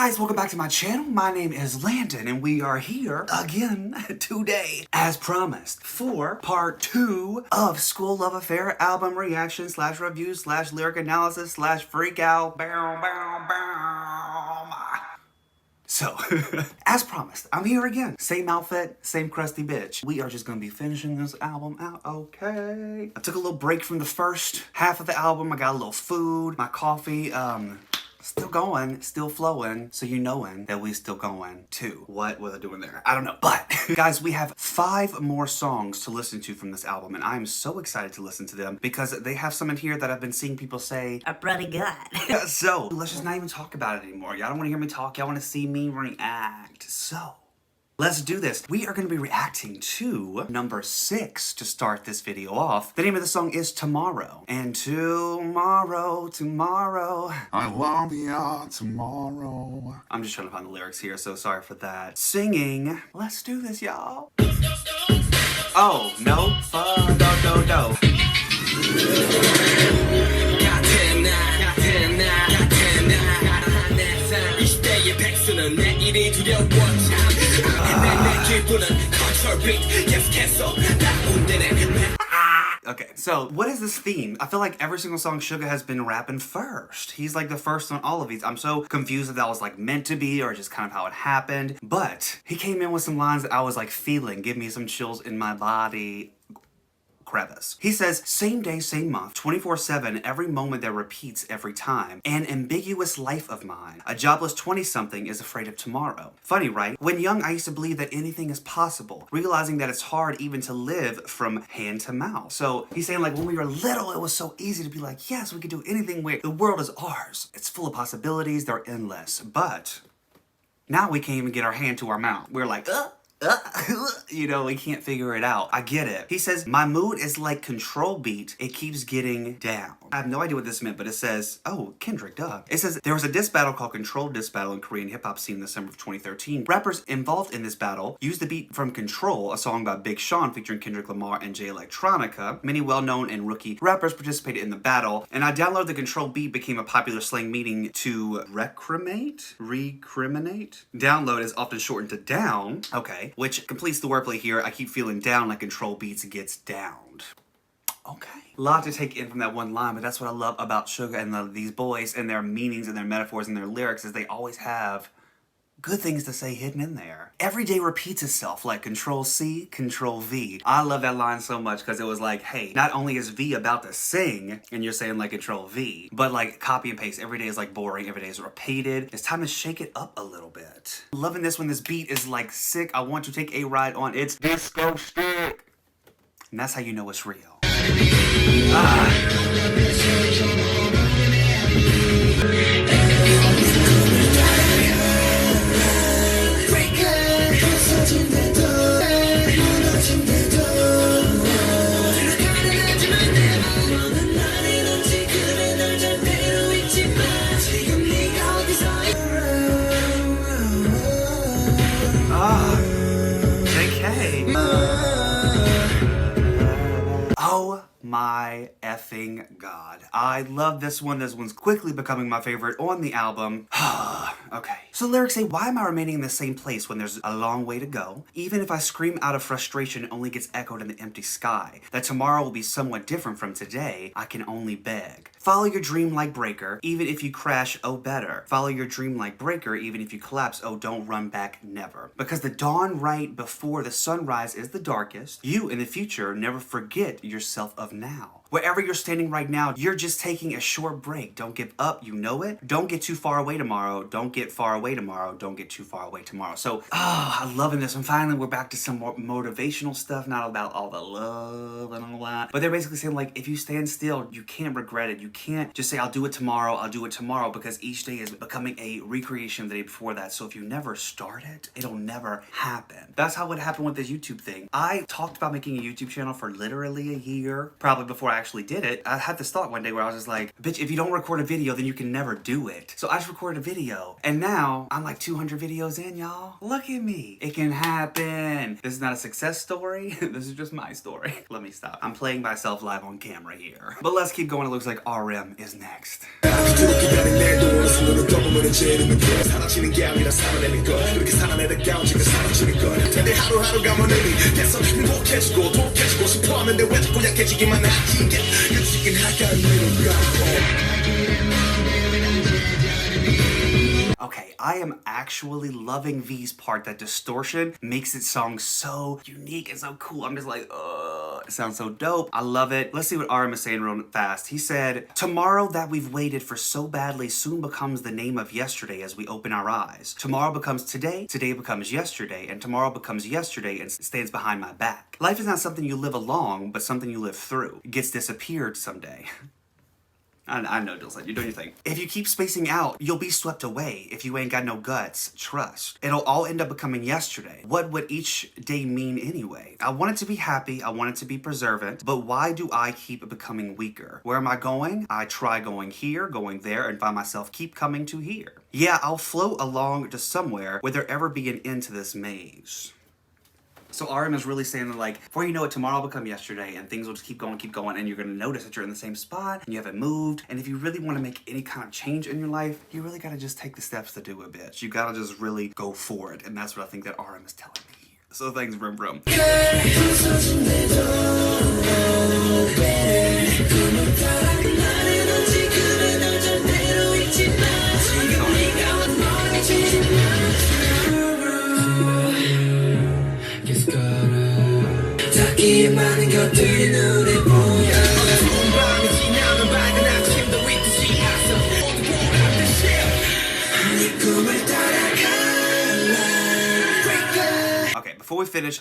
guys, welcome back to my channel. My name is Landon and we are here again today, as promised, for part 2 of Skool Luv Affair album reaction / review / lyric analysis / freak out. So, as promised, I'm here again. Same outfit, same crusty bitch. We are just gonna be finishing this album out, okay? I took a little break from the first half of the album. I got a little food, my coffee, still going, still flowing, so you knowing that we still going too. What was I doing there? I don't know. But, guys, we have 5 more songs to listen to from this album, and I'm so excited to listen to them because they have some in here that I've been seeing people say are pretty good. So, let's just not even talk about it anymore. Y'all don't want to hear me talk, y'all want to see me react. So, let's do this. We are going to be reacting to number 6 to start this video off. The name of the song is Tomorrow. And tomorrow, I won't be on tomorrow. I'm just trying to find the lyrics here, so sorry for that. Singing. Let's do this, y'all. Oh, no, no. Okay, so what is this theme? I feel like every single song Suga has been rapping first. He's like the first on all of these. I'm so confused if that was like meant to be or just kind of how it happened. But he came in with some lines that I was like feeling. Give me some chills in my body. Crevice. He says, same day, same month, 24/7, every moment that repeats every time. An ambiguous life of mine. A jobless 20-something is afraid of tomorrow. Funny, right? When young, I used to believe that anything is possible, realizing that it's hard even to live from hand to mouth. So he's saying like when we were little, it was so easy to be like, yes, we could do anything. The world is ours. It's full of possibilities. They're endless. But now we can't even get our hand to our mouth. We're like, you know, we can't figure it out. I get it. He says, my mood is like control beat. It keeps getting down. I have no idea what this meant, but it says, oh, Kendrick, duh. It says, there was a diss battle called Control Diss Battle in Korean hip-hop scene in the summer of 2013. Rappers involved in this battle used the beat from Control, a song by Big Sean featuring Kendrick Lamar and Jay Electronica. Many well-known and rookie rappers participated in the battle, and I downloaded the Control beat became a popular slang meaning to recriminate? Download is often shortened to down. Okay. Which completes the wordplay here. I keep feeling down like Control Beats gets downed. Okay. A lot to take in from that one line, but that's what I love about Suga and these boys and their meanings and their metaphors and their lyrics is they always have good things to say hidden in there. Every day repeats itself like Control C, Control V. I love that line so much because it was like, hey, not only is V about to sing and you're saying like Control V, but like copy and paste. Every day is like boring. Every day is repeated. It's time to shake it up a little bit. Loving this when this beat is like sick. I want to take a ride on its disco stick. And that's how you know it's real. Oh my effing god. I love this one. This one's quickly becoming my favorite on the album. Okay. So the lyrics say, why am I remaining in the same place when there's a long way to go? Even if I scream out of frustration, it only gets echoed in the empty sky. That tomorrow will be somewhat different from today, I can only beg. Follow your dream like breaker, even if you crash, oh better. Follow your dream like breaker, even if you collapse, oh don't run back, never. Because the dawn right before the sunrise is the darkest, you in the future never forget yourself of now. Wherever you're standing right now, you're just taking a short break. Don't give up, you know it. Don't get too far away tomorrow. Don't get far away tomorrow. Don't get too far away tomorrow. So, I'm loving this. And finally, we're back to some more motivational stuff, not about all the love and all that. But they're basically saying, like, if you stand still, you can't regret it. You can't just say, I'll do it tomorrow, because each day is becoming a recreation of the day before that. So if you never start it, it'll never happen. That's how it happened with this YouTube thing. I talked about making a YouTube channel for literally a year, probably before I actually did it. I had this thought one day where I was just like, bitch, if you don't record a video, then you can never do it. So I just recorded a video. And now I'm like 200 videos in, y'all. Look at me. It can happen. This is not a success story. This is just my story. Let me stop. I'm playing myself live on camera here. But let's keep going. It looks like RM is next. 문제 이름은 게 사라지는 게 아니라 살아내는 것 그렇게 살아내다가 언젠가 사라지는 것 근데 하루하루가 먼 의미 계속 행복해지고 독해지고 싶어하는데 왜 자꾸 약해지기만 하지 그치긴 하다 Okay, I am actually loving V's part. That distortion makes its song so unique and so cool. I'm just like, it sounds so dope. I love it. Let's see what RM is saying real fast. He said, tomorrow that we've waited for so badly soon becomes the name of yesterday as we open our eyes. Tomorrow becomes today, today becomes yesterday, and tomorrow becomes yesterday and stands behind my back. Life is not something you live along, but something you live through. It gets disappeared someday. I know, Dilson, you're doing your thing. If you keep spacing out, you'll be swept away. If you ain't got no guts, trust. It'll all end up becoming yesterday. What would each day mean anyway? I want it to be happy, I want it to be preservant, but why do I keep becoming weaker? Where am I going? I try going here, going there, and find myself keep coming to here. Yeah, I'll float along to somewhere. Will there ever be an end to this maze? So RM is really saying that, like, before you know it, tomorrow will become yesterday, and things will just keep going, and you're gonna notice that you're in the same spot, and you haven't moved, and if you really wanna make any kind of change in your life, you really gotta just take the steps to do it, bitch. You gotta just really go for it, and that's what I think that RM is telling me here. So thanks, Brum Brum. Okay, before we finish,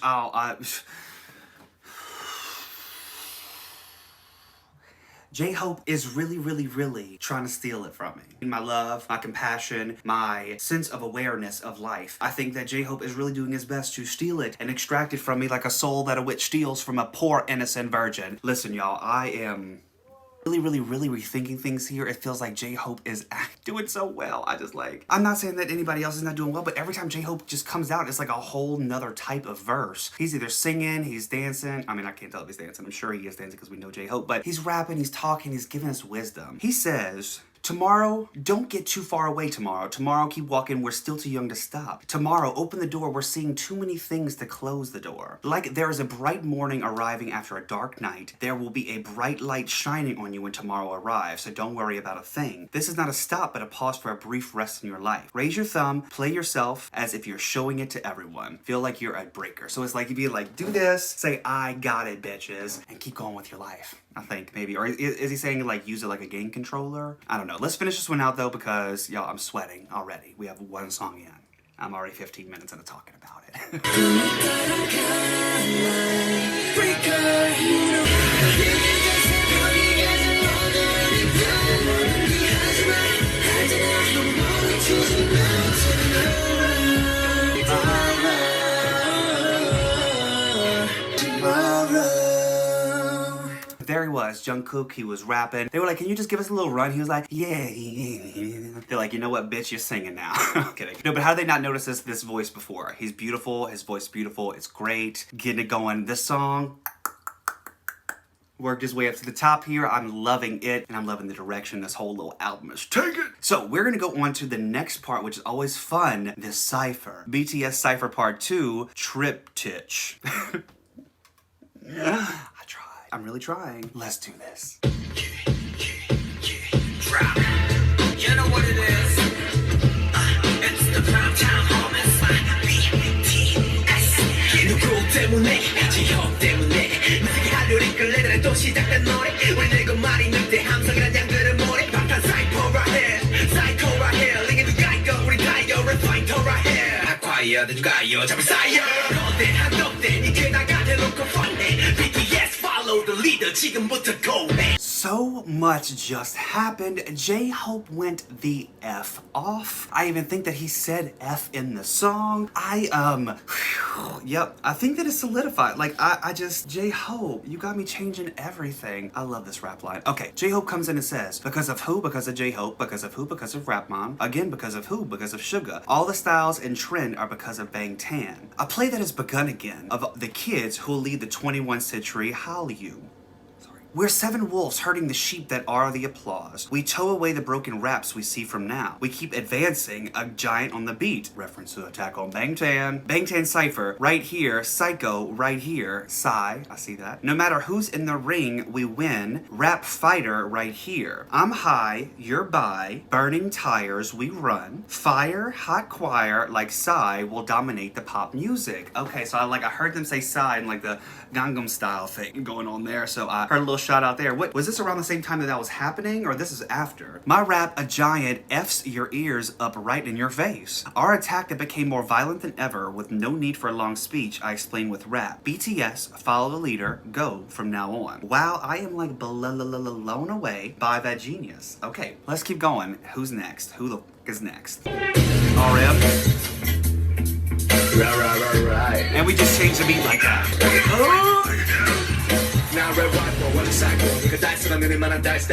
J-Hope is really trying to steal it from me. My love, my compassion, my sense of awareness of life. I think that J-Hope is really doing his best to steal it and extract it from me like a soul that a witch steals from a poor innocent virgin. Listen, y'all, I am really rethinking things here. It feels like J-Hope is doing so well. I'm not saying that anybody else is not doing well, but every time J-Hope just comes out, it's like a whole nother type of verse. He's either singing, he's dancing. I mean, I can't tell if he's dancing. I'm sure he is dancing because we know J-Hope, but he's rapping, he's talking, he's giving us wisdom. He says, tomorrow, don't get too far away tomorrow. Tomorrow, keep walking, we're still too young to stop. Tomorrow, open the door, we're seeing too many things to close the door. Like there is a bright morning arriving after a dark night, there will be a bright light shining on you when tomorrow arrives, so don't worry about a thing. This is not a stop, but a pause for a brief rest in your life. Raise your thumb, play yourself as if you're showing it to everyone. Feel like you're a breaker. So it's like, you'd be like, do this, say, I got it, bitches, and keep going with your life. I think, maybe. Or is he saying, like, use it like a game controller? I don't know. Let's finish this one out, though, because, y'all, I'm sweating already. We have one song in. I'm already 15 minutes into talking about it. There he was, Jungkook, he was rapping. They were like, can you just give us a little run? He was like, yeah. They're like, you know what, bitch, you're singing now. I'm kidding. No, but how did they not notice this voice before? He's beautiful, his voice is beautiful, it's great. Getting it going. This song worked his way up to the top here. I'm loving it, and I'm loving the direction this whole little album is taking. So we're gonna go on to the next part, which is always fun, this Cypher. BTS Cypher Part 2, Triptych. I'm really trying. Let's do this. Drop. You know what it is. It's the prime time home. It's my BTS. 누구 때문에? 지형 때문에. 무슨 하루를 끌래들은 또 시작된 노래. 우리 늙고 말이 늑대 함성이란 양들은 모래. 방탄 Cypher right here. Psycho right here. 링에 누가 있고 우리 다이어. Refine right here. acquire 누가요 잡을 사이어. 거대한 덕대 니 게다가 대놓고 펀네. BTS follow the leader. 지금부터 go man. So much just happened. J-Hope went the F off. I even think that he said F in the song. Yep, I think that it's solidified. Like, I just, J-Hope, you got me changing everything. I love this rap line. Okay, J-Hope comes in and says, because of who? Because of J-Hope. Because of who? Because of Rap Mom. Again, because of who? Because of Suga. All the styles and trend are because of Bang Tan. A play that has begun again of the kids who will lead the 21st century Hallyu. Sorry. We're 7 wolves herding the sheep that are the applause. We tow away the broken raps we see from now. We keep advancing, a giant on the beat. Reference to Attack on Bangtan. Bangtan Cypher, right here. Psycho, right here. Psy, I see that. No matter who's in the ring, we win. Rap fighter, right here. I'm high, you're by. Burning tires, we run. Fire, hot choir, like Psy, will dominate the pop music. Okay, so I heard them say Psy and like the Gangnam Style thing going on there, so I heard a little shout out there. What was this around the same time that was happening, or this is after? My rap, a giant, F's your ears up right in your face. Our attack that became more violent than ever, with no need for a long speech, I explain with rap. BTS, follow the leader, go from now on. Wow, I am like blown away by that genius. Okay, let's keep going. Who's next? Who the f is next? RM. Right. And we just changed the beat like that. Now red white for one cycle. 그 달스러면 얼마나 달스.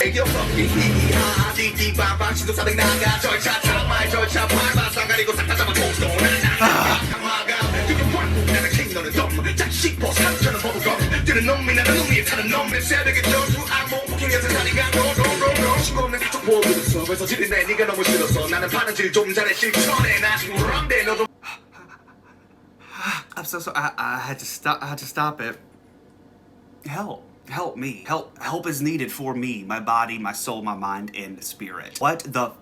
애교 펑키 히히하 띠띠 빵빵 시도 사백 나가 절차 참말 절차 밟아 쌍가리고 싹 다 잡아 총스톤 강화가 그게 완국 나는 킹 너는 덤 자식 포 3천원 버블검 뜨는 놈이 나는 놈이 타는 놈의 새벽에 전투 악몽 부킹에서 자리가 노노노노 신고 없는 뒤쪽 보고 들었어 벌써 지린데 네가 너무 싫었어 나는 파는 질 좀 잘해 실천해 나 지금 런데 너도 I'm so sorry. I had to stop it. Help me. Help is needed for me, my body, my soul, my mind, and spirit. What the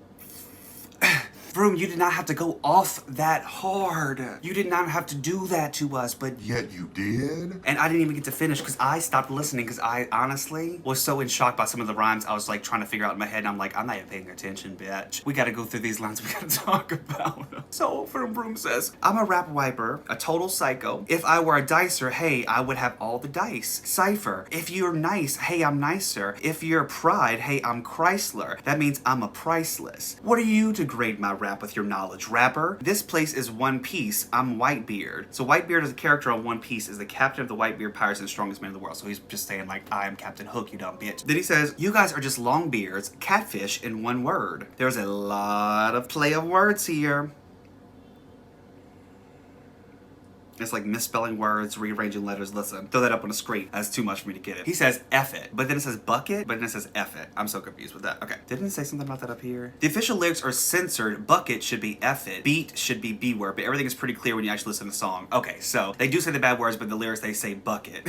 Vroom, you did not have to go off that hard. You did not have to do that to us, but Yet you did? and I didn't even get to finish because I stopped listening because I honestly was so in shock by some of the rhymes. I was like trying to figure out in my head, and I'm like, I'm not even paying attention, bitch. We gotta go through these lines we gotta talk about. So Vroom says, I'm a rap wiper, a total psycho. If I were a dicer, hey, I would have all the dice. Cypher, if you're nice, hey, I'm nicer. If you're pride, hey, I'm Chrysler. That means I'm a priceless. What are you to grade my rap with your knowledge, rapper? This place is One Piece. I'm Whitebeard. So Whitebeard is a character on One Piece, is the captain of the Whitebeard pirates and strongest man in the world. So he's just saying like, I am Captain Hook, you dumb bitch. Then he says, you guys are just long beards, catfish in one word. There's a lot of play of words here. It's like misspelling words, rearranging letters. Listen, throw that up on the screen. That's too much for me to get it. He says F it, but then it says bucket, but then it says F it. I'm so confused with that. Okay, didn't it say something about that up here? The official lyrics are censored. Bucket should be F it. Beat should be B word, but everything is pretty clear when you actually listen to the song. Okay, so they do say the bad words, but the lyrics, they say bucket.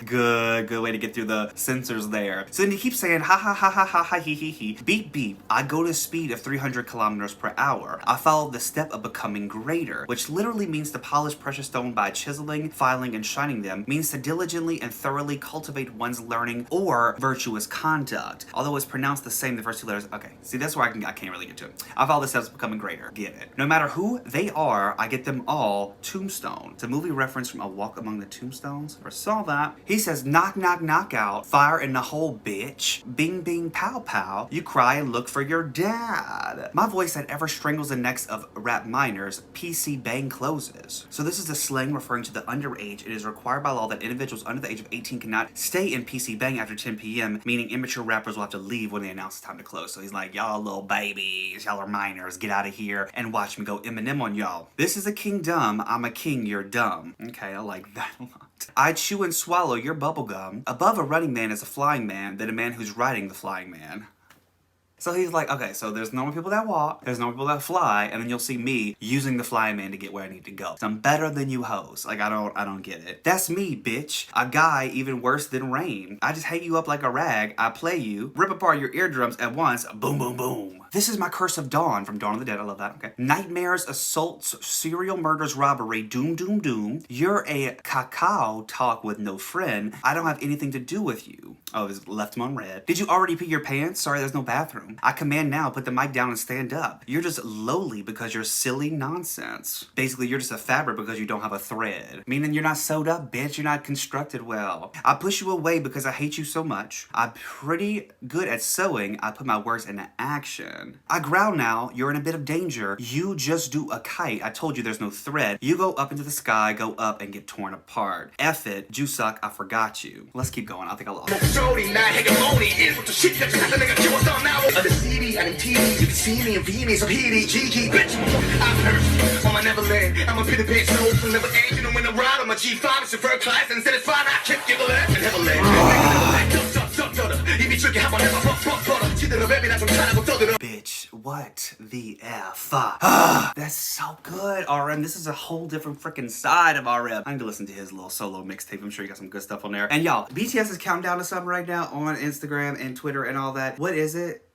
Good way to get through the censors there. So then he keeps saying ha ha ha ha ha ha he he. Beep beep. I go to a speed of 300 kilometers per hour. I follow the step of becoming greater, which literally means to polish precious stone by chiseling, filing, and shining them, means to diligently and thoroughly cultivate one's learning or virtuous conduct. Although it's pronounced the same, the first two letters. Okay, see, that's where I can't really get to it. I follow the steps of becoming greater. Get it. No matter who they are, I get them all. Tombstone. It's a movie reference from A Walk Among the Tombstones. Never saw that. He says, knock, knock, knock out. Fire in the hole, bitch. Bing, bing, pow, pow. You cry and look for your dad. My voice that ever strangles the necks of rap minors, PC bang closes. So this is a slang referring to the underage. It is required by law that individuals under the age of 18 cannot stay in PC bang after 10 p.m., meaning immature rappers will have to leave when they announce it's time to close. So he's like, y'all little babies, y'all are minors, get out of here and watch me go Eminem on y'all. This is a kingdom, I'm a king, you're dumb. Okay, I like that a lot. I chew and swallow your bubblegum. Above a running man is a flying man, than a man who's riding the flying man. So he's like, okay, so there's normal people that walk, there's normal people that fly, and then you'll see me using the flying man to get where I need to go. So I'm better than you hoes. Like, I don't get it. That's me, bitch. A guy even worse than Rain. I just hang you up like a rag, I play you, rip apart your eardrums at once, boom, boom, boom. This is my curse of dawn from Dawn of the Dead. I love that. Okay. Nightmares, assaults, serial murders, robbery, doom, doom, doom. You're a cacao talk with no friend. I don't have anything to do with you. Oh, it's left him on red. Did you already pee your pants? Sorry, there's no bathroom. I command now, put the mic down and stand up. You're just lowly because you're silly nonsense. Basically, you're just a fabric because you don't have a thread. Meaning you're not sewed up, bitch. You're not constructed well. I push you away because I hate you so much. I'm pretty good at sewing. I put my words into action. giggling. I growl now, you're in a bit of danger. You just do a kite. I told you there's no thread. You go up into the sky, go up and get torn apart. F it, Jusuck, I forgot you. Let's keep going. I think I lost. 목소리 나 헤게모니 1부터 10까지 다 내가 키웠어 now On the CD 아님 TV You can see me in VMAs of HEREEEE Bitch I'm hurt on my Neverland I'm a bit of bitch No will never end You know when I ride on my G5 It's a first class and said it's fine I kept giggling and Neverland 입이 줄게 한번 해봐 퍽퍽 지들어 랩이나 좀 잘하고 떠들어 Bitch, what the F? That's so good, RM. This is a whole different freaking side of RM. I need to listen to his little solo mixtape. I'm sure you got some good stuff on there. And y'all, BTS is counting down to something right now on Instagram and Twitter and all that. What is it?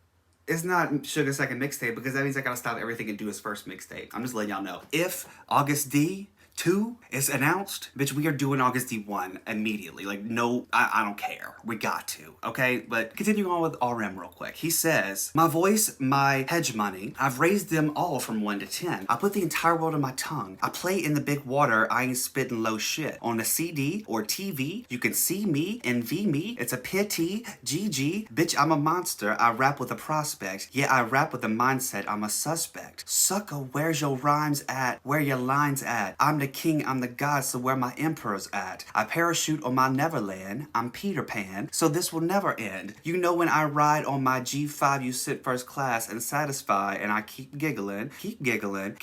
It's not Suga's second mixtape because that means I gotta stop everything and do his first mixtape. I'm just letting y'all know. If August D 2 is announced, bitch, we are doing August D1 immediately. Like, no, I don't care. We got to, okay? But continuing on with RM real quick. He says, my voice, my hedge money, I've raised them all from 1 to 10. I put the entire world on my tongue. I play in the big water, I ain't spitting low shit. On the CD or TV, you can see me, envy me. It's a pity, GG. Bitch, I'm a monster. I rap with a prospect. Yeah, I rap with a mindset. I'm a suspect. Sucker, where's your rhymes at? Where your lines at? I'm the king, I'm the god, so where my emperor's at? I parachute on my Neverland, I'm Peter Pan, so this will never end. You know when I ride on my G5, you sit first class and satisfy, and I keep giggling, keep jiggling.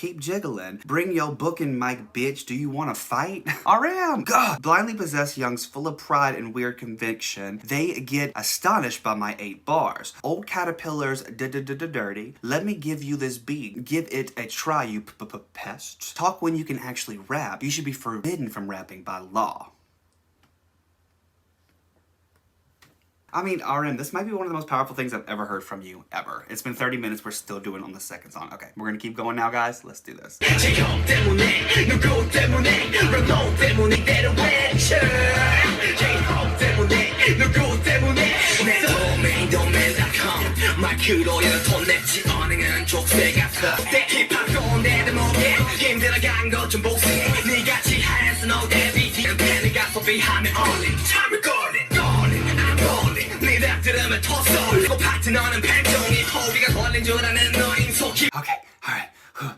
Bring your booking mic, bitch, do you wanna fight? RM! God! Blindly possessed youngs full of pride and weird conviction, they get astonished by my 8 bars. Old caterpillars, dirty, let me give you this beat, give it a try, you pest. Talk when you can actually rap. You should be forbidden from rapping by law. I mean, RM, this might be one of the most powerful things I've ever heard from you, ever. It's been 30 minutes, we're still doing on the second song. Okay, we're gonna keep going now, guys. Let's do this. Okay, alright.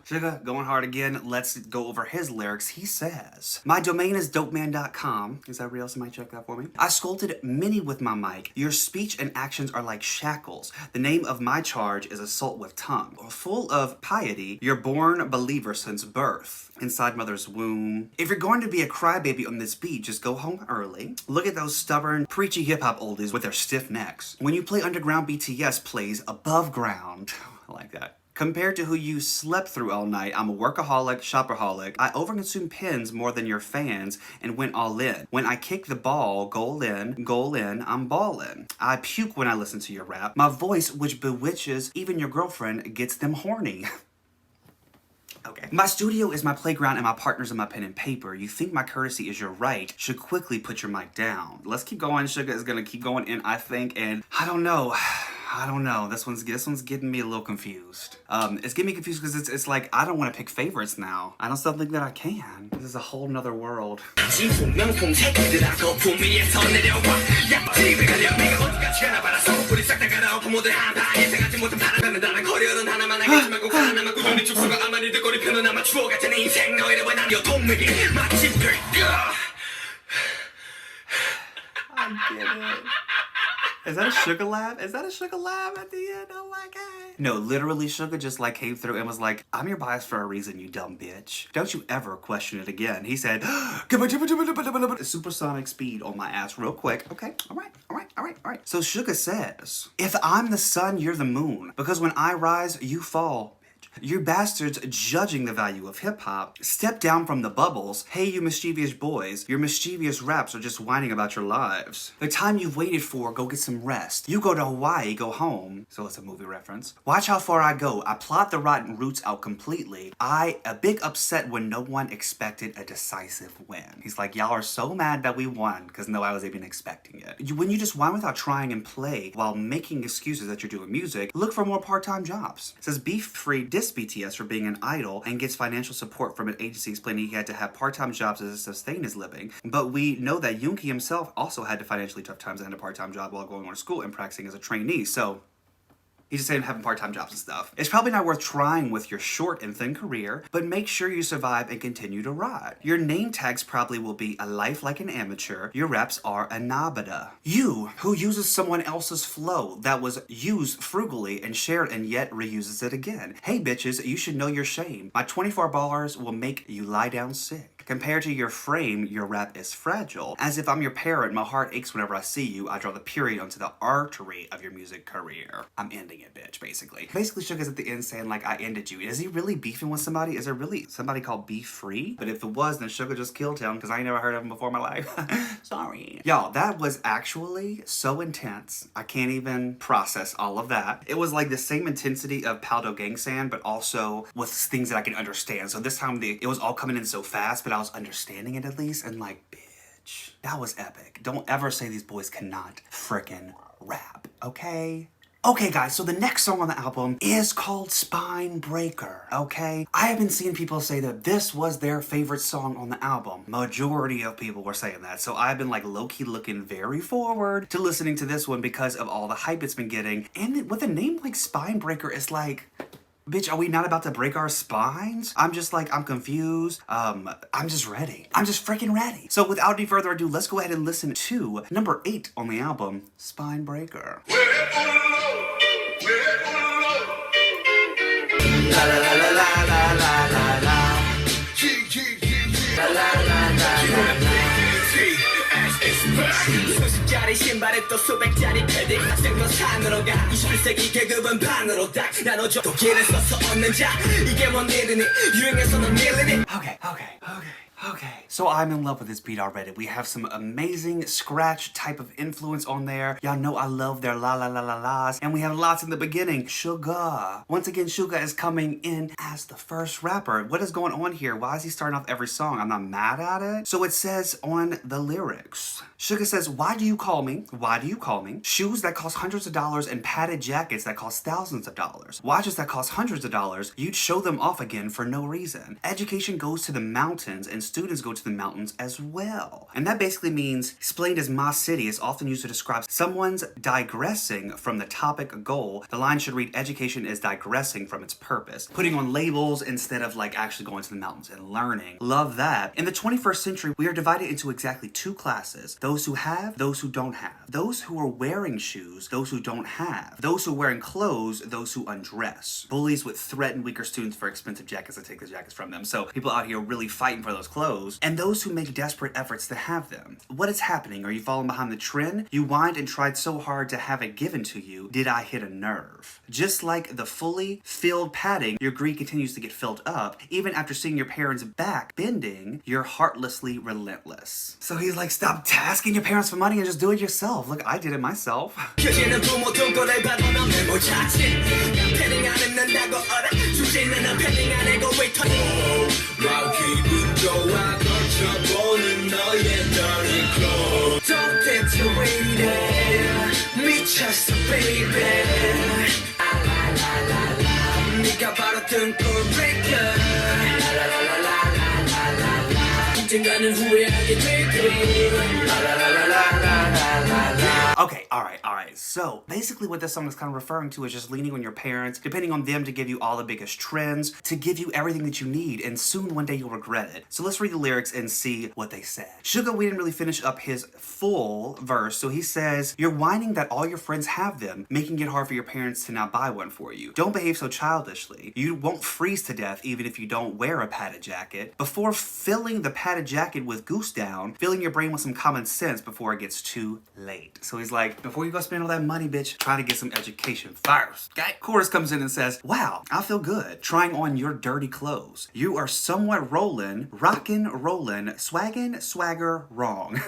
Suga, going hard again. Let's go over his lyrics. He says, my domain is dopeman.com. Is that real? Somebody check that for me. I scolded many with my mic. Your speech and actions are like shackles. The name of my charge is assault with tongue. Full of piety, you're born believer since birth. Inside mother's womb. If you're going to be a crybaby on this beat, just go home early. Look at those stubborn, preachy hip-hop oldies with their stiff necks. When you play underground, BTS plays above ground. I like that. Compared to who you slept through all night, I'm a workaholic, shopaholic. I overconsume pins more than your fans and went all in. When I kick the ball, goal in, I'm ballin'. I puke when I listen to your rap. My voice, which bewitches even your girlfriend, gets them horny. Okay. My studio is my playground and my partner's in my pen and paper. You think my courtesy is your right, should quickly put your mic down. Let's keep going. Suga is gonna keep going in, I think, and I don't know. This one's getting me a little confused. It's getting me confused because it's like I don't want to pick favorites now. I don't still think that I can. This is a whole nother world. I get it. Is that a Suga laugh? Is that a Suga laugh at the end? Oh my god. No, literally Suga just like came through and was like, I'm your bias for a reason, you dumb bitch. Don't you ever question it again. He said, supersonic speed on my ass real quick. Okay, all right. So Suga says, if I'm the sun, you're the moon. Because when I rise, you fall. You bastards judging the value of hip-hop. Step down from the bubbles. Hey, you mischievous boys. Your mischievous raps are just whining about your lives. The time you've waited for, go get some rest. You go to Hawaii, go home. So it's a movie reference. Watch how far I go. I plot the rotten roots out completely. A big upset when no one expected a decisive win. He's like, y'all are so mad that we won because no, I was even expecting it. When you just whine without trying and play while making excuses that you're doing music, look for more part-time jobs. It says Beef Free BTS for being an idol and gets financial support from an agency explaining he had to have part-time jobs to sustain his living. But we know that Yoongi himself also had to financially tough times and a part-time job while going on to school and practicing as a trainee. So He's just saying having part-time jobs and stuff. It's probably not worth trying with your short and thin career, but make sure you survive and continue to ride. Your name tags probably will be a life like an amateur. Your reps are a nabada. You, who uses someone else's flow that was used frugally and shared and yet reuses it again. Hey bitches, you should know your shame. My 24 bars will make you lie down sick. Compared to your frame, your rap is fragile. As if I'm your parent, my heart aches whenever I see you. I draw the period onto the artery of your music career. I'm ending it, bitch, basically. Basically, Suga's at the end saying, like, I ended you. Is he really beefing with somebody? Is there really somebody called Beef Free? But if it was, then Suga just killed him, because I ain't never heard of him before in my life. Sorry. Y'all, that was actually so intense. I can't even process all of that. It was like the same intensity of Paldo Gangsan, but also with things that I can understand. So this time, it was all coming in so fast, but I was understanding it at least, and like, bitch, that was epic. Don't ever say these boys cannot frickin' rap, okay? Okay guys, so the next song on the album is called Spine Breaker, okay? I have been seeing people say that this was their favorite song on the album. Majority of people were saying that, so I've been like low-key looking very forward to listening to this one because of all the hype it's been getting. And with a name like Spine Breaker, it's like, bitch, are we not about to break our spines? I'm just like, I'm confused. I'm just ready. I'm just freaking ready. So without any further ado, let's go ahead and listen to number 8 on the album, Spine Breaker. 수십짜리 신발에 또 수백짜리 패딩 학생도 산으로 가 21세기 계급은 반으로 딱 나눠줘 독일을 써서 얻는 자 이게 뭔 일이니 유행에서는 밀리니 Okay, so I'm in love with this beat already. We have some amazing scratch type of influence on there. Y'all know I love their la la la la la's. And we have lots in the beginning. Suga. Once again, Suga is coming in as the first rapper. What is going on here? Why is he starting off every song? I'm not mad at it. So it says on the lyrics, Suga says, why do you call me? Why do you call me? Shoes that cost hundreds of dollars and padded jackets that cost thousands of dollars. Watches that cost hundreds of dollars. You'd show them off again for no reason. Education goes to the mountains and students go to the mountains as well. And that basically means, explained as Ma City, is often used to describe someone's digressing from the topic goal. The line should read, education is digressing from its purpose. Putting on labels instead of like actually going to the mountains and learning. Love that. In the 21st century, we are divided into exactly 2 classes. Those who have, those who don't have. Those who are wearing shoes, those who don't have. Those who are wearing clothes, those who undress. Bullies would threaten weaker students for expensive jackets and take the jackets from them. So people out here really fighting for those clothes. And those who make desperate efforts to have them. What is happening? Are you falling behind the trend? You whined and tried so hard to have it given to you. Did I hit a nerve? Just like the fully filled padding, your greed continues to get filled up. Even after seeing your parents' back bending, you're heartlessly relentless. So he's like, stop asking your parents for money and just do it yourself. Look, I did it myself. 켜지는 부모 동거를 받으면 메모 자칫 패딩 안 입는다고 어라 주제는 패딩 안 해고 웨이터 와우 기분 좋아 걸쳐보는 너의 dirty clothes 도대체 왜 이래 미쳤어 baby 아라라라라 네가 바로 등골 breaker 라라라라라라라 언젠가는 후회하게 될 거야 라라라라라라라. Okay, alright. So basically what this song is kind of referring to is just leaning on your parents, depending on them to give you all the biggest trends, to give you everything that you need, and soon one day you'll regret it. So let's read the lyrics and see what they said. Suga, we didn't really finish up his full verse, so he says, you're whining that all your friends have them, making it hard for your parents to not buy one for you. Don't behave so childishly. You won't freeze to death even if you don't wear a padded jacket. Before filling the padded jacket with goose down, filling your brain with some common sense before it gets too late. So he's like, before you go spend all that money, bitch, try to get some education first. Okay? Chorus comes in and says, wow, I feel good trying on your dirty clothes. You are somewhat rollin', swaggin', swagger wrong.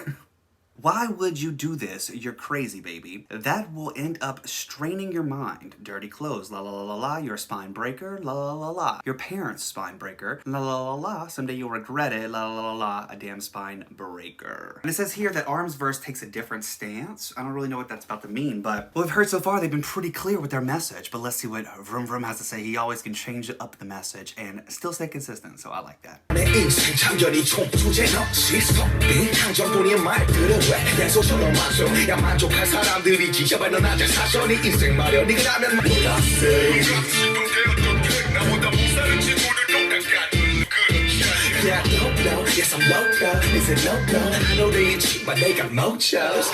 Why would you do this? You're crazy, baby. That will end up straining your mind. Dirty clothes, la la la la la. You're a spine breaker, la la la la. Your parents' spine breaker, la la la la. Someday you'll regret it, la la la la. A damn spine breaker. And it says here that Arm's verse takes a different stance. I don't really know what that's about to mean, but what we've heard so far, they've been pretty clear with their message. But let's see what Vroom Vroom has to say. He always can change up the message and still stay consistent, so I like that. 내 인생 참견이 총투제 너 시스톱 빈 탕정뿐인 말들은 내 소설로 맞춰 야 만족할 사람들이지 제발 넌 아직 사셔 네 인생 말여 네가 나면 몰랐어 나보다 못 사는 친구들 똑같은 Yeah, no, yes, I'm loco. Is it loco? I know they ain't cheap, but they got mochos.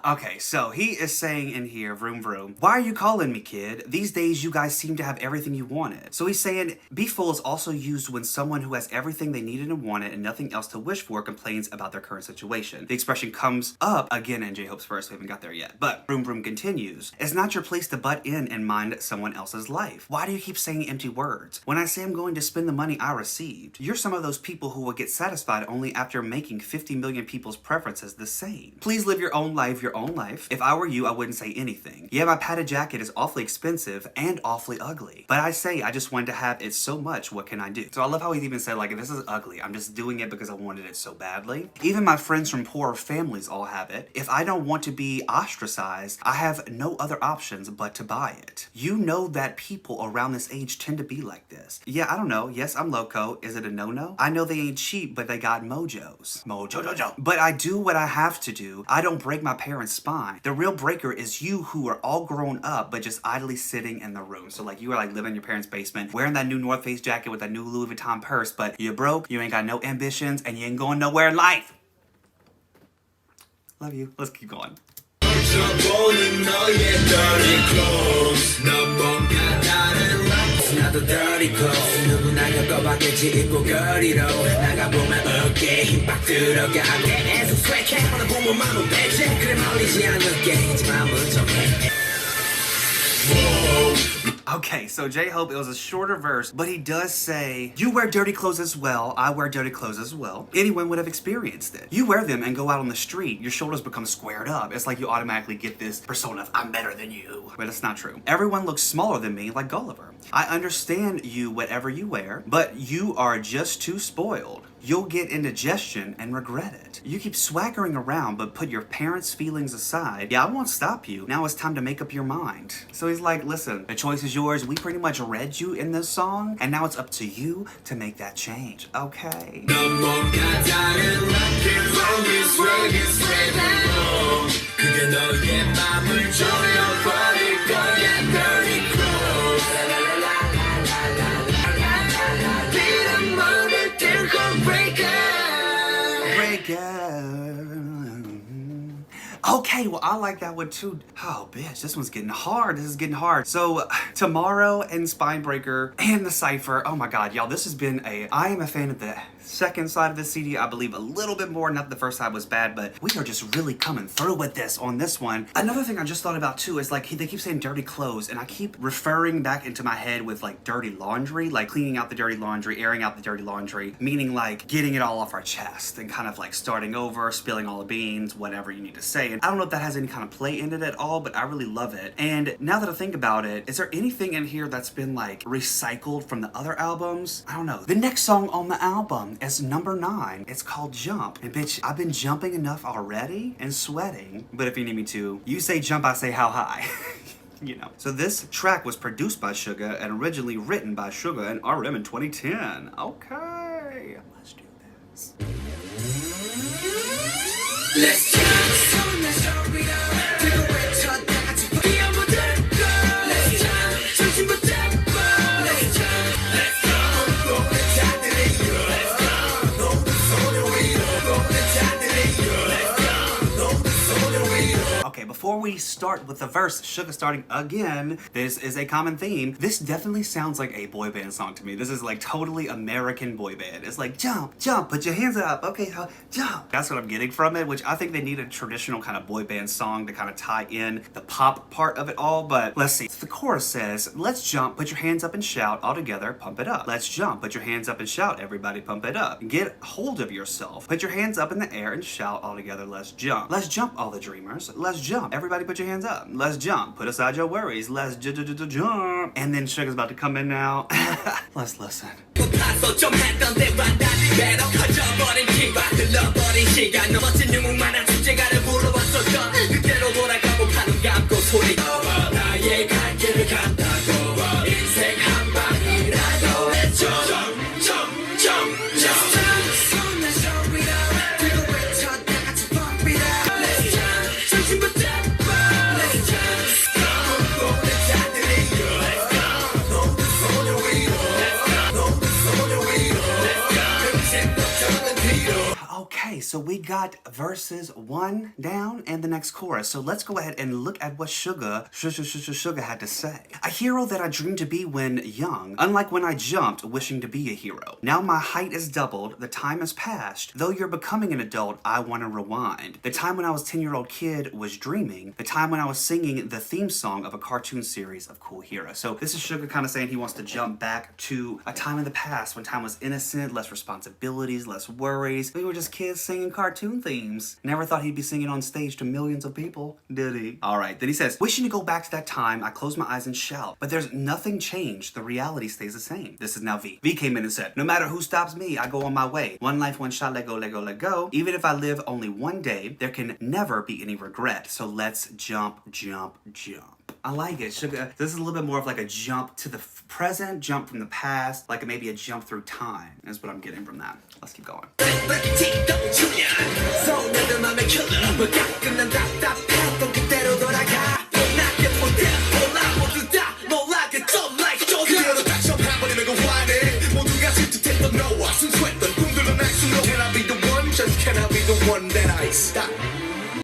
Okay, so he is saying in here, vroom vroom, why are you calling me kid? These days you guys seem to have everything you wanted. So he's saying, be full is also used when someone who has everything they needed and wanted and nothing else to wish for complains about their current situation. The expression comes up again in J-Hope's verse, we haven't got there yet. But vroom vroom continues, it's not your place to butt in and mind someone else's life. Why do you keep saying empty words? When I say I'm going to spend the money I received, you're some of those people who will get satisfied only after making 50 million people's preferences the same. Please live your own life, your own life. If I were you, I wouldn't say anything. Yeah, my padded jacket is awfully expensive and awfully ugly. But I say I just wanted to have it so much, what can I do? So I love how he even said, like, this is ugly. I'm just doing it because I wanted it so badly. Even my friends from poorer families all have it. If I don't want to be ostracized, I have no other options but to buy it. You know that people around this age tend to be like this. Yeah, I don't know. Yes, I'm loco. Is it a no-no? I know they ain't cheap, but they got mojos. Mojo. But I do what I have to do. I don't break my parents' spine. The real breaker is you who are all grown up, but just idly sitting in the room. So like you are like living in your parents' basement, wearing that new North Face jacket with that new Louis Vuitton purse, but you're broke, you ain't got no ambitions, and you ain't going nowhere in life. Love you. Let's keep going. 나도 dirty clothes 누구나 겪어봤겠지 입고 거리로 나가보면 어깨에 힘빡 들어가고 계속 swag 하나 보면 마음은 배제 그래 말리지 않을게 이제 마음은 정해. Okay, so J-Hope, it was a shorter verse, but he does say, you wear dirty clothes as well, I wear dirty clothes as well. Anyone would have experienced it. You wear them and go out on the street, your shoulders become squared up. It's like you automatically get this persona of, I'm better than you. But it's not true. Everyone looks smaller than me, like Gulliver. I understand you, whatever you wear, but you are just too spoiled. You'll get indigestion and regret it. You keep swaggering around, but put your parents' feelings aside. Yeah, I won't stop you. Now it's time to make up your mind. So he's like, listen, the choice is yours. We pretty much read you in this song, and now it's up to you to make that change, okay? Okay, well, I like that one too. Oh, bitch, this one's getting hard. This is getting hard. So, Tomorrow and Spinebreaker and the Cypher. Oh my god, y'all, this has been I am a fan of the second side of the CD, I believe a little bit more. Not that the first side was bad, but we are just really coming through with this on this one. Another thing I just thought about too is like they keep saying dirty clothes, and I keep referring back into my head with like dirty laundry, like cleaning out the dirty laundry, airing out the dirty laundry, meaning like getting it all off our chest and kind of like starting over, spilling all the beans, whatever you need to say. And I don't know if that has any kind of play in it at all, but I really love it. And now that I think about it, is there anything in here that's been like recycled from the other albums? I don't know. The next song on the album is number 9. It's called Jump. And bitch, I've been jumping enough already and sweating. But if you need me to, you say jump, I say how high. You know. So this track was produced by Suga and originally written by Suga and RM in 2010. Okay, let's do this. Let's jump. Okay, before we start with the verse, Suga starting again, this is a common theme. This definitely sounds like a boy band song to me. This is like totally American boy band. It's like jump, jump, put your hands up. Okay, jump. That's what I'm getting from it, which I think they need a traditional kind of boy band song to kind of tie in the pop part of it all. But let's see. The chorus says, let's jump, put your hands up and shout, all together, pump it up. Let's jump, put your hands up and shout, everybody pump it up. Get hold of yourself. Put your hands up in the air and shout, all together, let's jump. Let's jump, all the dreamers. Let's jump. Everybody put your hands up. Let's jump. Put aside your worries. Let's jump. And then Suga's about to come in now. Let's listen. so we got verses 1 down and the next chorus. So let's go ahead and look at what Suga had to say. A hero that I dreamed to be when young, unlike when I jumped wishing to be a hero. Now my height is doubled, the time has passed. Though you're becoming an adult, I want to rewind. The time when I was 10-year-old kid was dreaming. The time when I was singing the theme song of a cartoon series of cool heroes. So this is Suga kind of saying he wants to jump back to a time in the past when time was innocent, less responsibilities, less worries. We were just kids singing cartoon themes. Never thought he'd be singing on stage to millions of people, did he? Alright, then he says, wishing to go back to that time, I close my eyes and shout. But there's nothing changed, the reality stays the same. This is now V. V came in and said, no matter who stops me, I go on my way. One life, one shot, let go, let go, let go. Even if I live only one day, there can never be any regret. So let's jump, jump, jump. I like it. Suga, this is a little bit more of like a jump to the present, jump from the past, like maybe a jump through time is what I'm getting from that. Let's keep going. Can I be the one that I stop?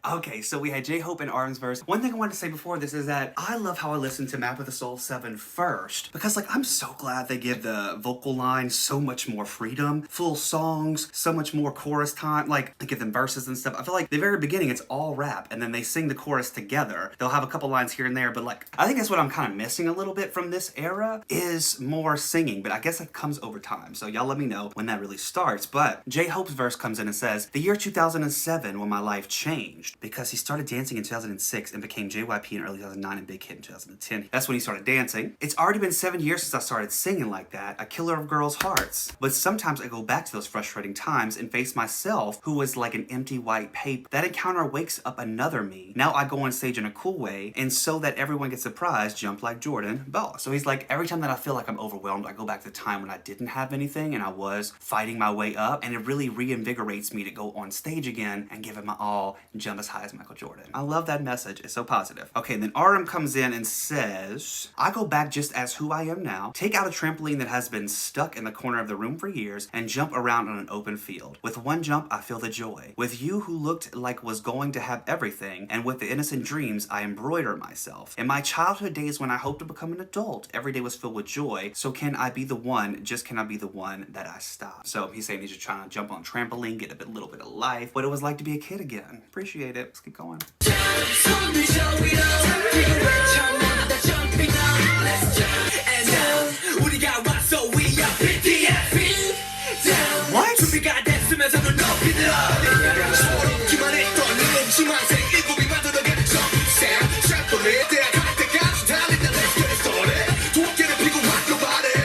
Okay, so we had J-Hope and Arm's verse. One thing I wanted to say before this is that I love how I listened to Map of the Soul 7 first, because like I'm so glad they give the vocal line so much more freedom, full songs, so much more chorus time, like they give them verses and stuff. I feel like the very beginning it's all rap and then they sing the chorus together. They'll have a couple lines here and there, but like I think that's what I'm kind of missing a little bit from this era is more singing, but I guess that comes over time. So y'all let me know when that really starts. But J-Hope's verse comes in and says, the year 2007 when my life changed. Because he started dancing in 2006 and became JYP in early 2009 and big hit in 2010. That's when he started dancing. It's already been 7 years since I started singing like that, a killer of girls' hearts. But sometimes I go back to those frustrating times and face myself, who was like an empty white paper. That encounter wakes up another me. Now I go on stage in a cool way, and so that everyone gets surprised, jump like Jordan, boss. So he's like, every time that I feel like I'm overwhelmed, I go back to the time when I didn't have anything and I was fighting my way up, and it really reinvigorates me to go on stage again and give it my all and jump as high as Michael Jordan. I love that message. It's so positive. Okay, then RM comes in and says, I go back just as who I am now, take out a trampoline that has been stuck in the corner of the room for years, and jump around on an open field. With one jump, I feel the joy. With you who looked like was going to have everything, and with the innocent dreams, I embroider myself. In my childhood days when I hoped to become an adult, every day was filled with joy, so can I be the one, just can I be the one that I stop? So he's saying he's just trying to jump on a trampoline, get a little bit of life, what it was like to be a kid again. Appreciate it. Let's keep going. What?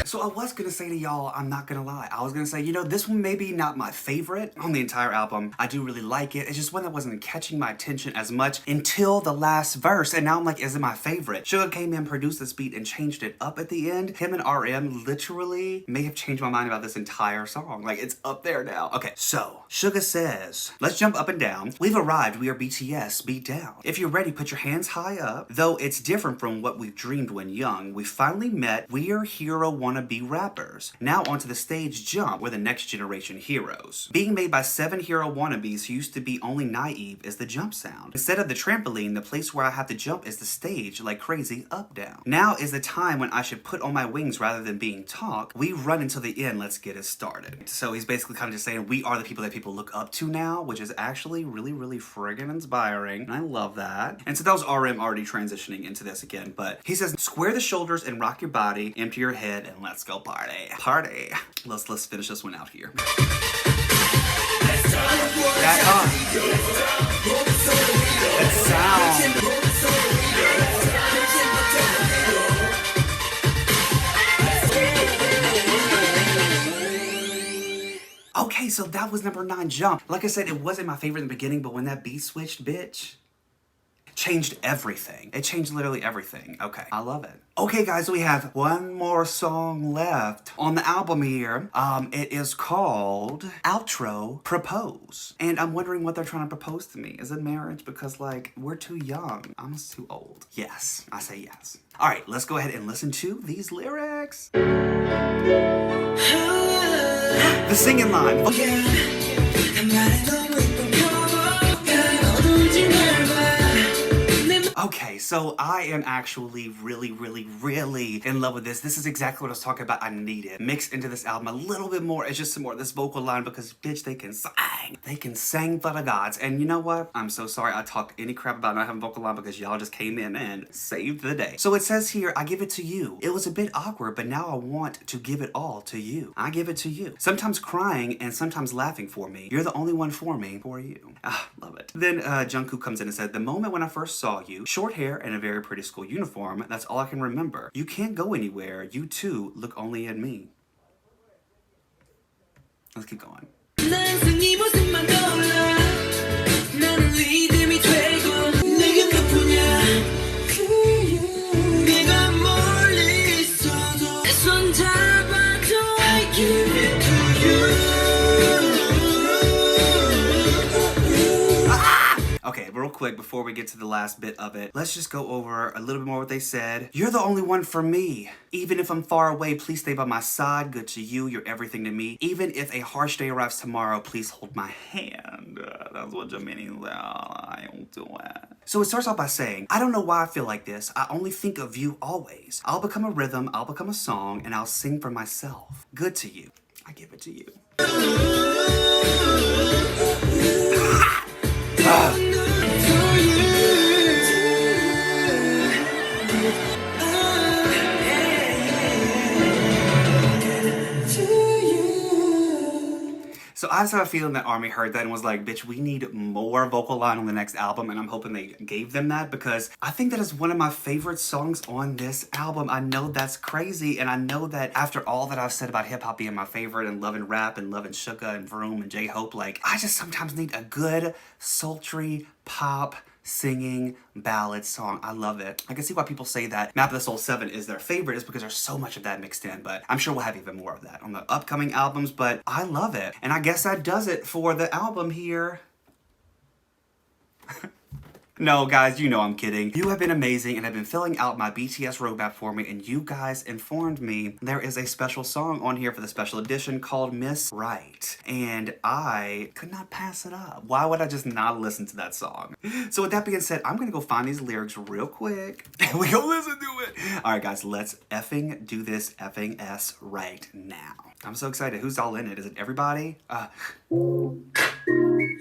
So I was gonna say to y'all, I'm not gonna lie. I was gonna say, you know, this one may be not my favorite on the entire album. I do really like it. It's just one that wasn't catching my attention as much until the last verse. And now I'm like, is it my favorite? Suga came in, produced this beat, and changed it up at the end. Him and RM literally may have changed my mind about this entire song. Like, it's up there now. Okay, so Suga says, let's jump up and down. We've arrived. We are BTS. Beat down. If you're ready, put your hands high up. Though it's different from what we've dreamed when young, we finally met. We are hero wannabe rappers. Now onto the stage jump. We're the next generation heroes. Being made by 7 hero wannabes who used to be only naive is the jump sound. Instead of the trampoline, the place where I have to jump is the stage, like crazy up down. Now is the time when I should put on my wings rather than being talk. We run until the end. Let's get it started. So he's basically kind of just saying we are the people that people look up to now, which is actually really, really friggin' inspiring. And I love that. And so that was RM already transitioning into this again, but he says, square the shoulders and rock your body, empty your head, and let's go party. Party. Let's finish this one out here. That sound. Okay, so that was number 9, Jump. Like I said, it wasn't my favorite in the beginning, but when that beat switched, bitch, changed everything. It changed literally everything. Okay, I love it. Okay, guys, we have one more song left on the album here. It is called Outro Propose. And I'm wondering what they're trying to propose to me. Is it marriage? Because, like, we're too young. I'm too old. Yes, I say yes. All right, let's go ahead and listen to these lyrics. The singing line. Yeah, so I am actually really in love with this. This is exactly what I was talking about. I need it mixed into this album a little bit more. It's just some more of this vocal line because bitch, they can sing. They can sing for the gods. And you know what? I'm so sorry I talked any crap about not having vocal line because y'all just came in and saved the day. So it says here, I give it to you. It was a bit awkward, but now I want to give it all to you. I give it to you. Sometimes crying and sometimes laughing for me. You're the only one for me, for you. Ah, love it. Then Jungkook comes in and said, the moment when I first saw you, short hair and a very pretty school uniform, that's all I can remember. You can't go anywhere. You too look only at me. Let's keep going. Okay, real quick before we get to the last bit of it, let's just go over a little bit more what they said. You're the only one for me. Even if I'm far away, please stay by my side. Good to you, you're everything to me. Even if a harsh day arrives tomorrow, please hold my hand. That's what Jimin's I don't do it. So it starts off by saying, I don't know why I feel like this. I only think of you always. I'll become a rhythm, I'll become a song, and I'll sing for myself. Good to you. I give it to you. So I just have a feeling that ARMY heard that and was like, bitch, we need more vocal line on the next album, and I'm hoping they gave them that because I think that is one of my favorite songs on this album. I know that's crazy, and I know that after all that I've said about hip-hop being my favorite and loving rap and loving Suga and Vroom and J-Hope, like, I just sometimes need a good, sultry pop singing ballad song. I love it. I can see why people say that Map of the Soul 7 is their favorite is because there's so much of that mixed in, but I'm sure we'll have even more of that on the upcoming albums, but I love it. And I guess that does it for the album here. No, guys, you know I'm kidding. You have been amazing and have been filling out my BTS roadmap for me, and you guys informed me there is a special song on here for the special edition called Miss Right, and I could not pass it up. Why would I just not listen to that song? So with that being said, I'm gonna go find these lyrics real quick, and we gonna listen to it. All right, guys, let's effing do this effing S right now. I'm so excited. Who's all in it? Is it everybody?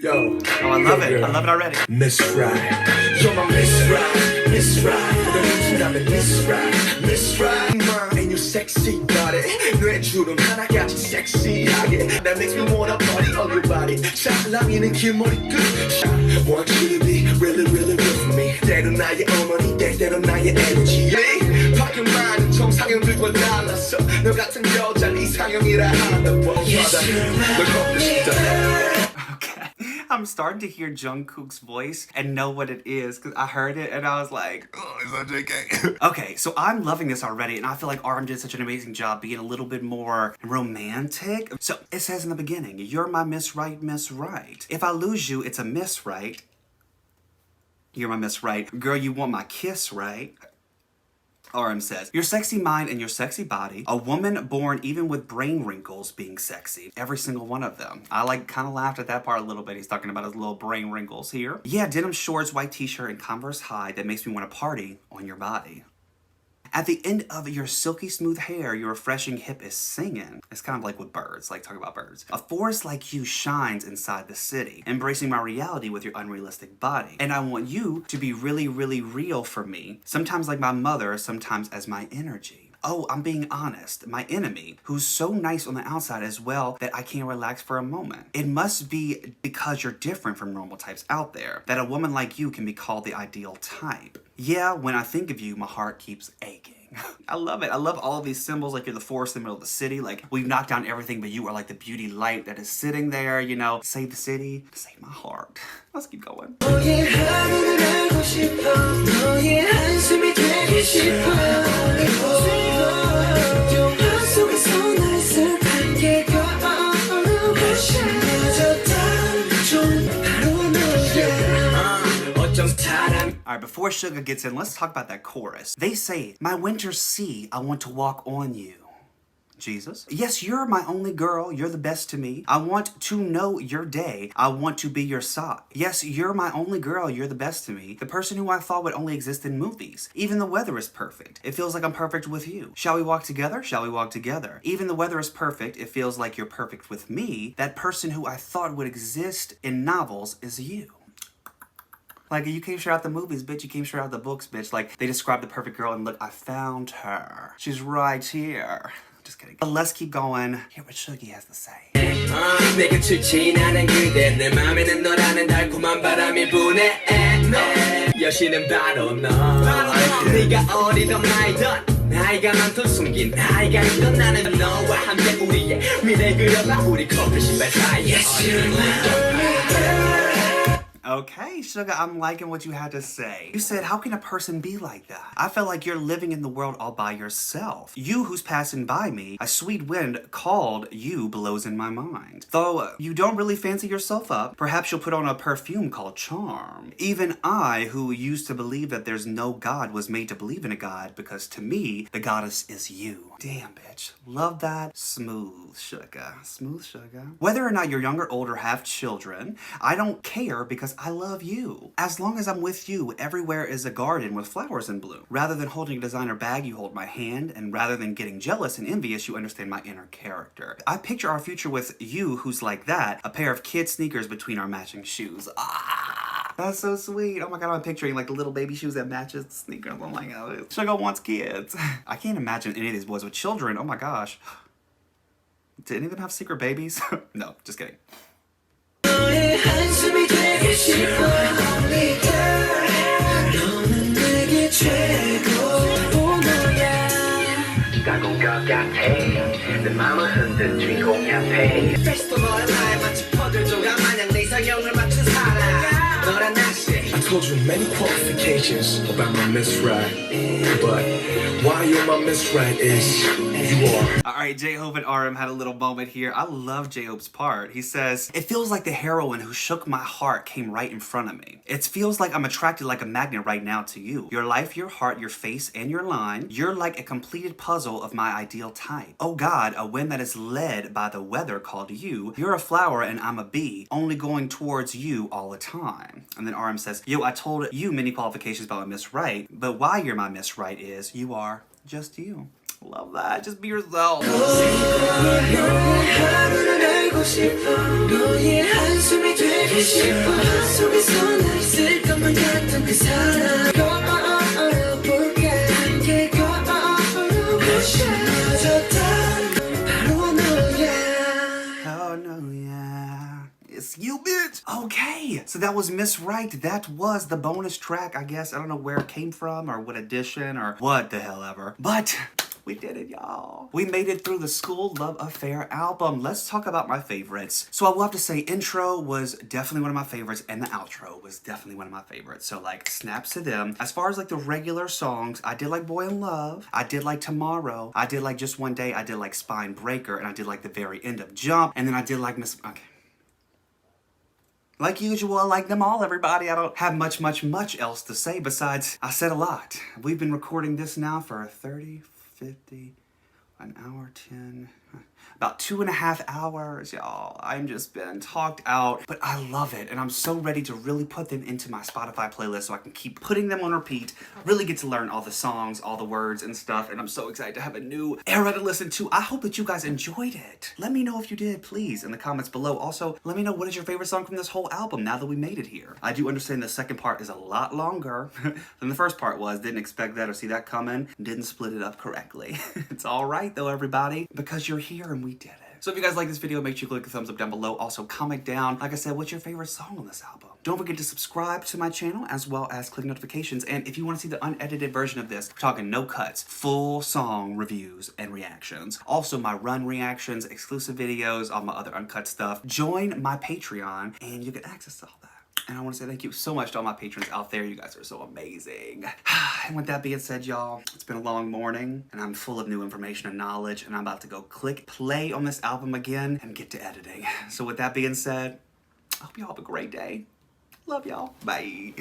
Yo, oh, I love it. I love it already. Miss Right, you're my Miss Right, Miss Right. 너 눈치라면 Miss Right, Miss Right. And your sexy body, 뇌주름 하나같이 섹시하게. That makes me wanna party on your body. 샤랑이는 긴 머리끝. Want you to be really with me. 때론 나의 어머니, 때론 나의 energy. 밖에 많은 정상형들과 달랐어. 너 같은 여자는 이상형이라 하는 법. 널 걷고 싶다. I'm starting to hear Jungkook's voice and know what it is because I heard it and I was like, oh, is that JK? Okay, so I'm loving this already, and I feel like RM did such an amazing job being a little bit more romantic. So it says in the beginning, you're my Miss Right, Miss Right. If I lose you, it's a miss, right? You're my Miss Right. Girl, you want my kiss, right? RM says, your sexy mind and your sexy body, a woman born even with brain wrinkles being sexy. Every single one of them. I like kind of laughed at that part a little bit. He's talking about his little brain wrinkles here. Yeah, denim shorts, white t-shirt, and Converse high that makes me want to party on your body. At the end of your silky smooth hair, your refreshing hip is singing. It's kind of like with birds, like talking about birds. A forest like you shines inside the city, embracing my reality with your unrealistic body. And I want you to be really real for me. Sometimes like my mother, sometimes as my energy. Oh, I'm being honest. My enemy, who's so nice on the outside as well that I can't relax for a moment. It must be because you're different from normal types out there that a woman like you can be called the ideal type. Yeah, when I think of you, my heart keeps aching. I love it. I love all of these symbols, like you're the forest in the middle of the city. Like, we've knocked down everything, but you are like the beauty light that is sitting there, you know. Save the city, save my heart. Let's keep going. Alright, before Suga gets in, let's talk about that chorus. They say, my winter sea, I want to walk on you. Jesus. Yes, you're my only girl. You're the best to me. I want to know your day. I want to be your sock. Yes, you're my only girl. You're the best to me. The person who I thought would only exist in movies. Even the weather is perfect. It feels like I'm perfect with you. Shall we walk together? Shall we walk together? Even the weather is perfect. It feels like you're perfect with me. That person who I thought would exist in novels is you. Like, you came straight out the movies, bitch. You came straight out the books, bitch. Like, they described the perfect girl and look, I found her. She's right here. Just kidding. But let's keep going. Hear what Shuggy has to say. 내 곁을 지나는 그대 내 맘에는 너라는 달콤한 바람이 부네 여신은 바로 너 네가 어리던 나이던 나이가 많던 숨긴 나이가 있던 나는 너와 함께 우리의 미래 그려봐 우리 커플 신발 사이에 Okay, Sugar, I'm liking what you had to say. You said, how can a person be like that? I feel like you're living in the world all by yourself. You who's passing by me, a sweet wind called you blows in my mind. Though you don't really fancy yourself up, perhaps you'll put on a perfume called charm. Even I, who used to believe that there's no God, was made to believe in a God because to me, the goddess is you. Damn, bitch. Love that. Smooth, Sugar. Smooth, Sugar. Whether or not you're young or old or have children, I don't care because I love you. As long as I'm with you, everywhere is a garden with flowers in bloom. Rather than holding a designer bag, you hold my hand, and rather than getting jealous and envious, you understand my inner character. I picture our future with you who's like that, a pair of kid sneakers between our matching shoes. Ah, that's so sweet. Oh my god, I'm picturing like the little baby shoes that matches the sneakers. Oh my god. Sugar wants kids. I can't imagine any of these boys with children. Oh my gosh. Did any of them have secret babies? No, just kidding. 한숨이 되고 싶어 Only girl 너는 내게 최고야 따가운 것 같아 내 맘을 흔든 주인공 옆에 페스티벌의 날 마치 퍼즐 조각 마냥 내 이상형을 맞춘 사람 너란 날씨 I told you many qualifications about my Miss Right but why you're my Miss Right is you are. Alright, J-Hope and RM had a little moment here. I love J-Hope's part. He says, it feels like the heroine who shook my heart came right in front of me. It feels like I'm attracted like a magnet right now to you. Your life, your heart, your face, and your line. You're like a completed puzzle of my ideal type. Oh God, a wind that is led by the weather called you. You're a flower and I'm a bee, only going towards you all the time. And then RM says, yo, I told you many qualifications about my Miss Right, but why you're my Miss Right is you are just you. Love that. Just be yourself. Oh no, yeah. It's you, bitch. Okay, so that was Miss Right. That was the bonus track, I guess. I don't know where it came from or what edition or what the hell ever. But we did it, y'all. We made it through the Skool Luv Affair album. Let's talk about my favorites. So I will have to say intro was definitely one of my favorites and the outro was definitely one of my favorites. So like snaps to them. As far as like the regular songs, I did like Boy in Love. I did like Tomorrow. I did like Just One Day. I did like Spine Breaker. And I did like the very end of Jump. And then I did like okay. Like usual, I like them all, everybody. I don't have much else to say besides I said a lot. We've been recording this now for 30, 50, an hour, 10, about 2.5 hours, y'all. I'm just been talked out, but I love it. And I'm so ready to really put them into my Spotify playlist so I can keep putting them on repeat, really get to learn all the songs, all the words and stuff. And I'm so excited to have a new era to listen to. I hope that you guys enjoyed it. Let me know if you did, please, in the comments below. Also, let me know what is your favorite song from this whole album now that we made it here. I do understand the second part is a lot longer than the first part was. Didn't expect that or see that coming. Didn't split it up correctly. It's all right though, everybody, because you're here and we did it. So if you guys like this video, make sure you click the thumbs up down below. Also comment down, like I said, what's your favorite song on this album? Don't forget to subscribe to my channel as well as click notifications. And if you want to see the unedited version of this, we're talking no cuts, full song reviews and reactions. Also my run reactions, exclusive videos, all my other uncut stuff. Join my Patreon and you get access to all that. And I want to say thank you so much to all my patrons out there. You guys are so amazing. And with that being said, y'all, it's been a long morning and I'm full of new information and knowledge and I'm about to go click play on this album again and get to editing. So with that being said, I hope y'all have a great day. Love y'all. Bye.